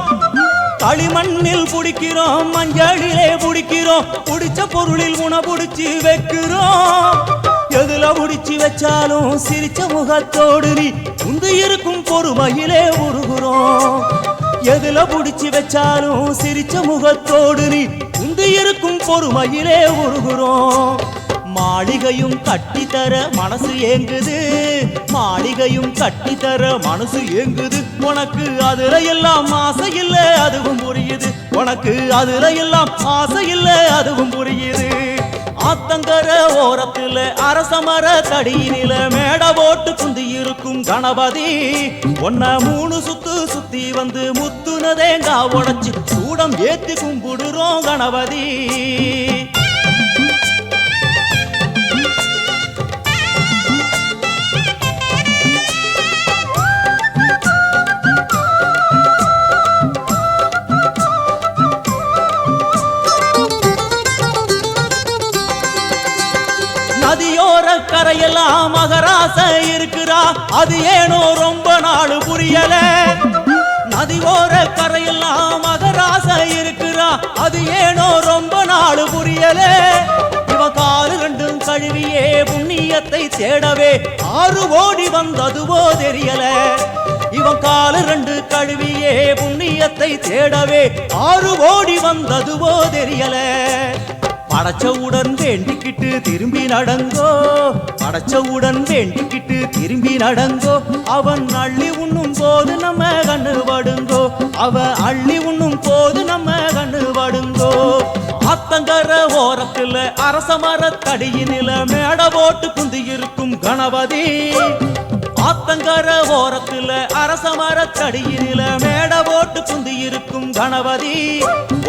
களிமண்ணில் புடிக்கிறோம், மஞ்சளிலே புடிக்கிறோம், புடிச்ச பொருளில் உன புடிச்சு வைக்கிறோம். எதுல புடிச்சு வச்சாலும் சிரிச்ச முகத்தோடு நீ உந்து இருக்கும் பொறுமையிலே உருகுறோம். எதுல புடிச்சு வச்சாலும் சிரிச்ச முகத்தோடு நீ உந்து இருக்கும் பொறுமையிலே உருகுறோம். மாளிகையும் கட்டித்தர மனசு ஏங்குது, மாளிகையும் கட்டித்தர மனசு ஏங்குது. உனக்கு அதுல எல்லாம் ஆசை இல்ல அதுவும் புரியுது, உனக்கு அதுல எல்லாம் ஆசை இல்ல அதுவும் புரியுது. ஆத்தங்கர ஓரத்துல அரசமர தடியினில மேட போட்டு குந்தி இருக்கும் கணபதி. ஒன்ன 3 சுத்து சுத்தி வந்து முத்துன தேங்காய் உடைச்சு சூடம் ஏத்தி கும்பிடுறோம் கணபதி. நதியோர கரையெல்லாம் மகராச இருக்கிறா, அது ஏனோ ரொம்ப நாள் புரியல. நதியோர கரையெல்லாம் மகராச இருக்கிறா, அது ஏனோ ரொம்ப நாள் புரியல. இவன் காலு 2 கழுவியே புண்ணியத்தை தேடவே 6 ஓடி வந்ததுவோ தெரியல. இவன் காலு 2 கழுவியே புண்ணியத்தை தேடவே 6 ஓடி வந்ததுவோ தெரியல. படைச்சவுடன் வேண்டிக்கிட்டு திரும்பி நடங்கோ, படைச்சவுடன் வேண்டிக்கிட்டு திரும்பி நடங்கோ. அவன் அள்ளி உண்ணும் போது நம்ம கண்ணு படுங்கோ, அவ அள்ளி உண்ணும் போது நம்ம கண்ணு படுங்கோ. ஆத்தங்கர ஓரத்துல அரசமர தடியினில மேட போட்டு குந்தி இருக்கும் கணபதி. ஆத்தங்கர ஓரத்துல அரசமர தடியினில மேட போட்டு குந்தி இருக்கும் கணபதி.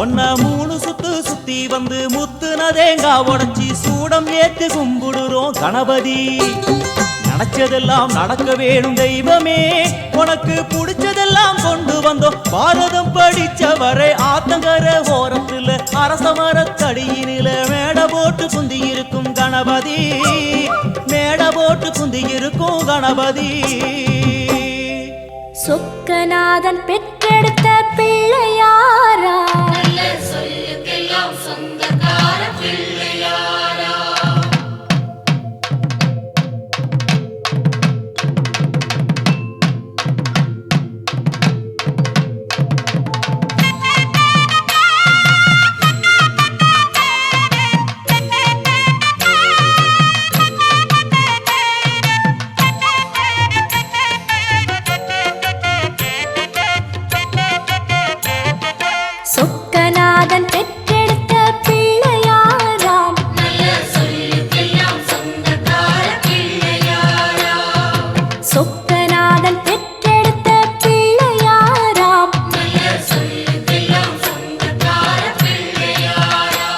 ஒன்ன 3 சுத்து சுத்தி வந்து முத்துன தேங்காய் உடைச்சி சூடம் ஏத்து கும்பிடுறோம் கணபதி. நினைச்சதெல்லாம் நடக்க வேணும் தெய்வமே, உனக்கு பிடிச்சதெல்லாம் கொண்டு வந்தோம் பாரதம் படிச்சவரை. ஆத்தங்கர ஓரத்துல அரசமர தடியினில மேட போட்டு குந்தி இருக்கும் கணபதி. மேட போட்டு குந்தி இருக்கும் கணபதி. சொக்கநாதன் பெற்றெடுத்த பிள்ளையாரா, நல்ல சொல்லுக்கெல்லாம் சொந்தக்கார பிள்ளையாரா. சொக்கநாதன் பெற்றெடுத்த பிள்ளையாராம், நல்ல சொல்லுக்கெல்லாம் சொந்தக்கார பிள்ளையாரா. சொக்கநாதன் பெற்றெடுத்த பிள்ளையாராம். நல்ல சொல்லுக்கெல்லாம் சொந்தக்கார பிள்ளையாரா.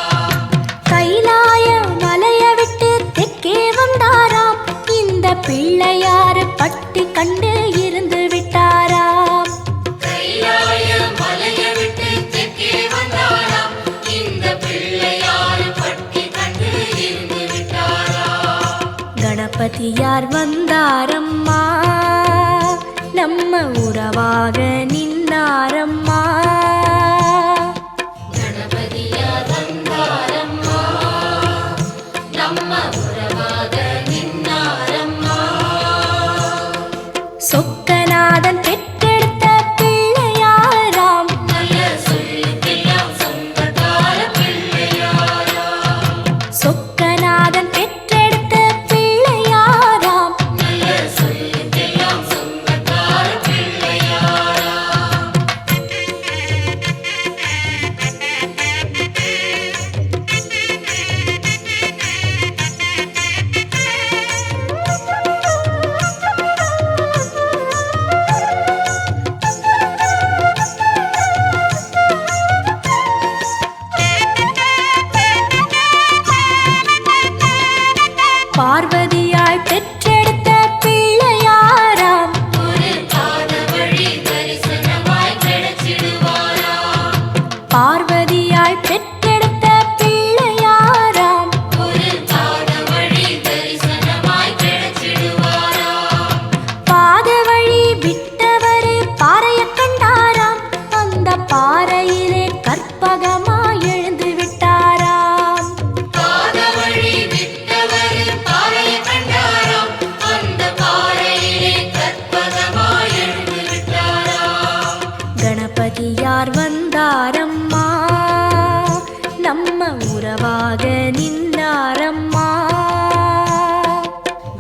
கைலாய மலைய விட்டு தெற்கே வந்தாராம், இந்த பிள்ளையாரு பட்டி கண்டு இருந்து விட்டாராம். கைலாய மலையை விட்டு தெற்கே வந்தாராம், இந்த பிள்ளையார் பட்டி கண்டு இருந்து விட்டாரா. கணபதியார் வந்தாரம்மா, நம்ம உறவாக நின்னாரம்மா. கணபதியார் வந்தாரம்மா, நம்ம உறவாக நின்ன சொக்கநாதன் பெற்றெடுத்த பிள்ளையாராம். நல்ல சொல்லுக்கெல்லாம் சொந்தக்கார பிள்ளையாரா. பார்வதியாய் பெற்றெடுத்த பிள்ளையாராம். ஒரு பாத வழி தரிசனமாய் கிடைச்சிடுவாரா. பார்வதியாய் பெற்றெடுத்த பிள்ளையாராம். ஒரு பாத வழி தரிசனமாய் கிடைச்சிடுவாரா. பாத வழி விட்டவரு பாறைய கண்டாராம். அந்த பாறையிலே கற்பகமாய் எழுந்து விட்டாராம். பாத வழி விட்டவர் பாறையை கண்டாராம். அந்த பாறையிலே கற்பகமாய் எழுந்து விட்டாராம். கணபதியார் வந்தாரம்மா, நம்ம உறவாக நின்னாரம்மா.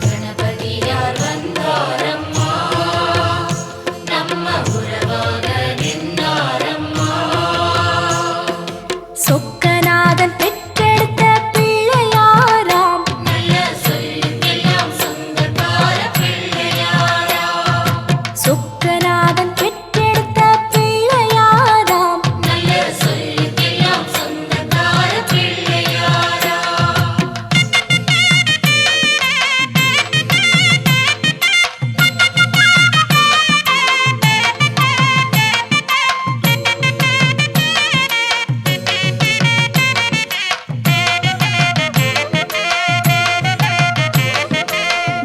கணபதியார் வந்தாரம்மா, நம்ம உறவாக நின்னாரம்மா. சொக்கநாதன் பெற்றெடுத்த பிள்ளையாராம். நல்ல சொல்லுக்கெல்லாம் சொந்தக்கார பிள்ளையாரா. சொக்கநாதன் பெற்றெடுத்த பிள்ளையாராம். நல்ல சொல்லுக்கெல்லாம் சொந்தக்கார பிள்ளையாரா.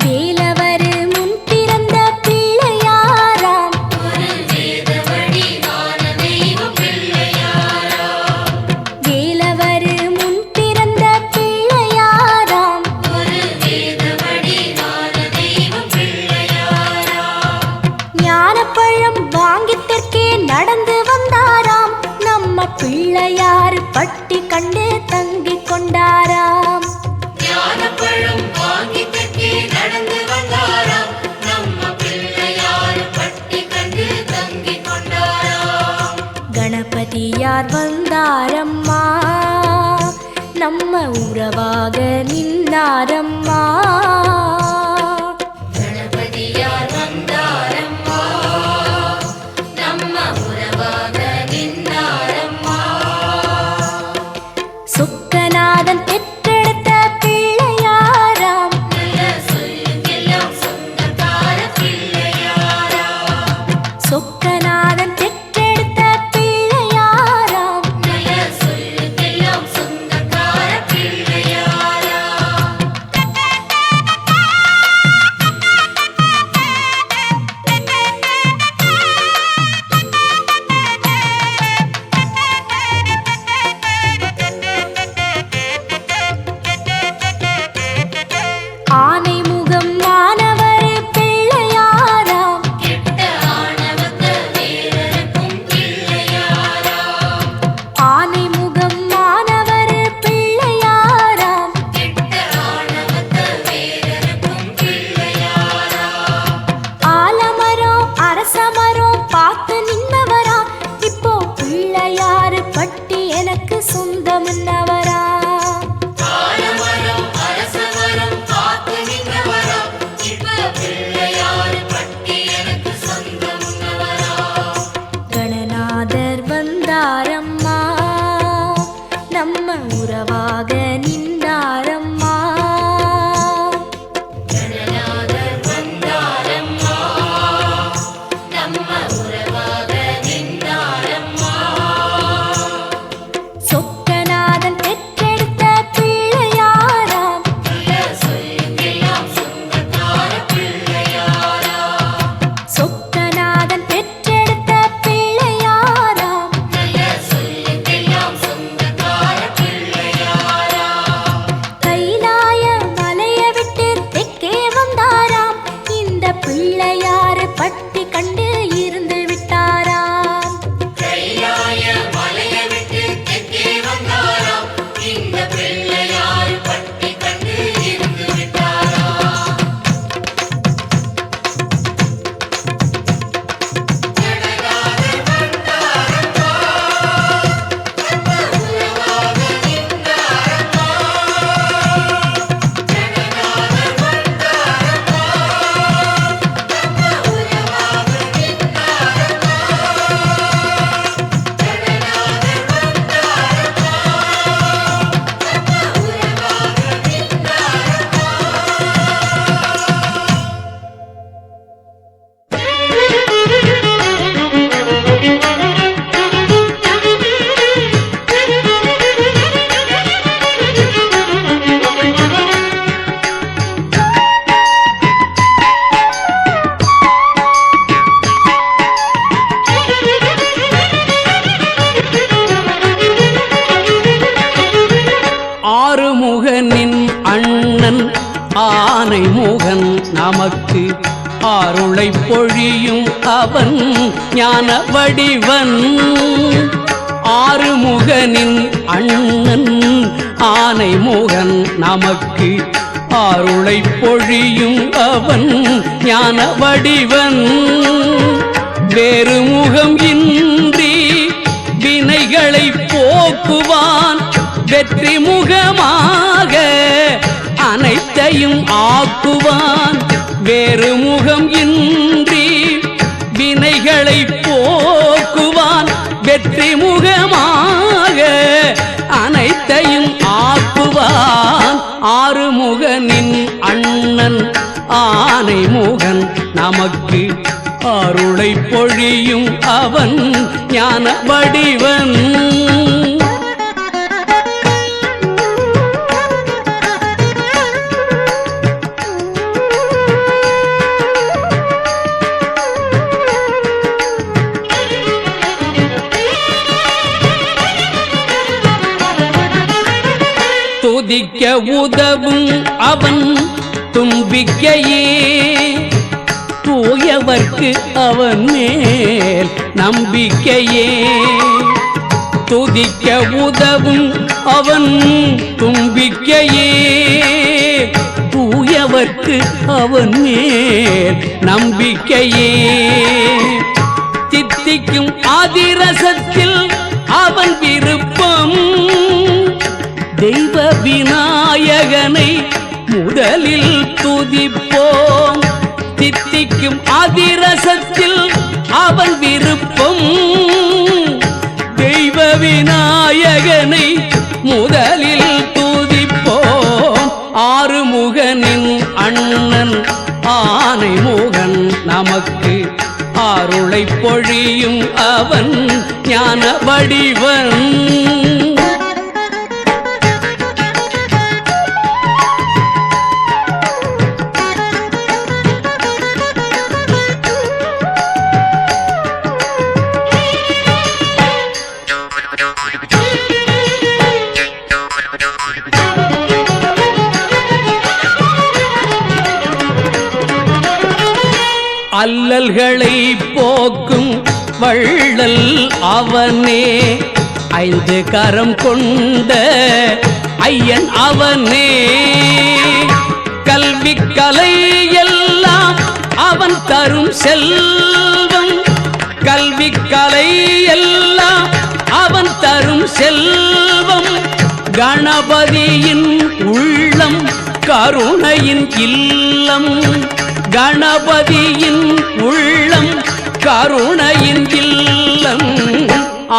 வேலவரு முன் பிறந்த பிள்ளையாராம். ஒரு வேத வடிவான தெய்வம் பிள்ளையாரா. வேலவரு முன் பிறந்த பிள்ளையாராம். ஒரு வேத வடிவான தெய்வம் பிள்ளையாரா. ஞானப்பழம் வாங்கி தெற்கே நடந்து வந்தாராம். நம்ம பிள்ளையார் பட்டி கண்டு தங்கிக் கொண்டாராம். ஞானப்பழம் வாங்கி தெற்கே நடந்து வந்தாராம். நம்ம பிள்ளையார் பட்டி கண்டு தங்கிக் கொண்டாராம். கணபதியார் வந்தாரம்மா, நம்ம உறவாக நின்னாரம்மா. கணபதியார் வந்தாரம்மா, நம்ம உறவாக நின்னாரம்மா. சொக்கநாதன் பெற்றெடுத்த பிள்ளையாராம். நல்ல சொல்லுக்கெல்லாம் சொந்தக்கார பிள்ளையாரா. சொக்கநாதன் பெற்றெடுத்த பிள்ளையாராம். நல்ல சொல்லுக்கெல்லாம் சொந்தக்கார பிள்ளையாரா. அண்ணன் ஆனை முகன் நமக்கு அருளை பொழியும் அவன் ஞான வடிவன் ஆறுமுகனின் அண்ணன் ஆனை முகன் நமக்கு அருளை பொழியும் அவன் ஞான வடிவன் வேறு முகம் இன்றி வினைகளை போக்குவான் வெற்றி முகமாக அனைத்தையும் ஆக்குவான் வேறு முகம் இன்றி வினைகளை போக்குவான் வெற்றி முகமாக அனைத்தையும் ஆக்குவான் ஆறுமுகனின் அண்ணன் ஆனை முகன் நமக்கு அருளை பொழியும் அவன் ஞான வடிவன் துதிக்க உதவும் அவன் தும்பிக்கையே தூயவர்க்கு அவன் மேல் நம்பிக்கையே துதிக்க உதவும் அவன் தும்பிக்கையே தூயவர்க்கு அவன் மேல் நம்பிக்கையே தித்திக்கும் அதிரசத்தில் அவன் விருப்பம் தெய்வ விநாயகனை முதலில் துதிப்போம் தித்திக்கும் அதிரசத்தில் அவன் விருப்பம் தெய்வ விநாயகனை முதலில் துதிப்போம் ஆறுமுகனின் அண்ணன் ஆனை முகன் நமக்கு அருளை பொழியும் அவன் ஞான வடிவன் அல்லல்களை போக்கும் வள்ளல் அவனே ஐந்து கரம் கொண்ட ஐயன் அவனே கல்வி கலை எல்லாம் அவன் தரும் செல்வம் கல்வி கலை எல்லாம் அவன் தரும் செல்வம் கணபதியின் உள்ளம் கருணையின் இல்லம் கணபதியின் உள்ளம் கருணையின் இல்லம்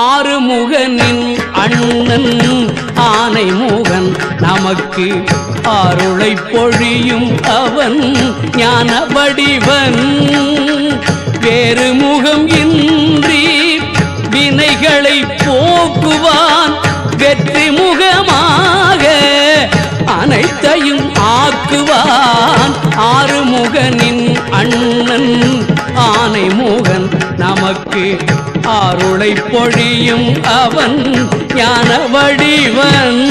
ஆறுமுகனின் அண்ணன் ஆனை முகன் நமக்கு அருளை பொழியும் அவன் ஞான வடிவன் வேறு முகம் இன்றி வினைகளை போக்குவான் வெற்றி முகமாக அனைத்தையும் ஆக்குவான் ஆறுமுகனின் அண்ணன் ஆனை முகன் நமக்கு அருளை பொழியும் அவன் ஞான வடிவன்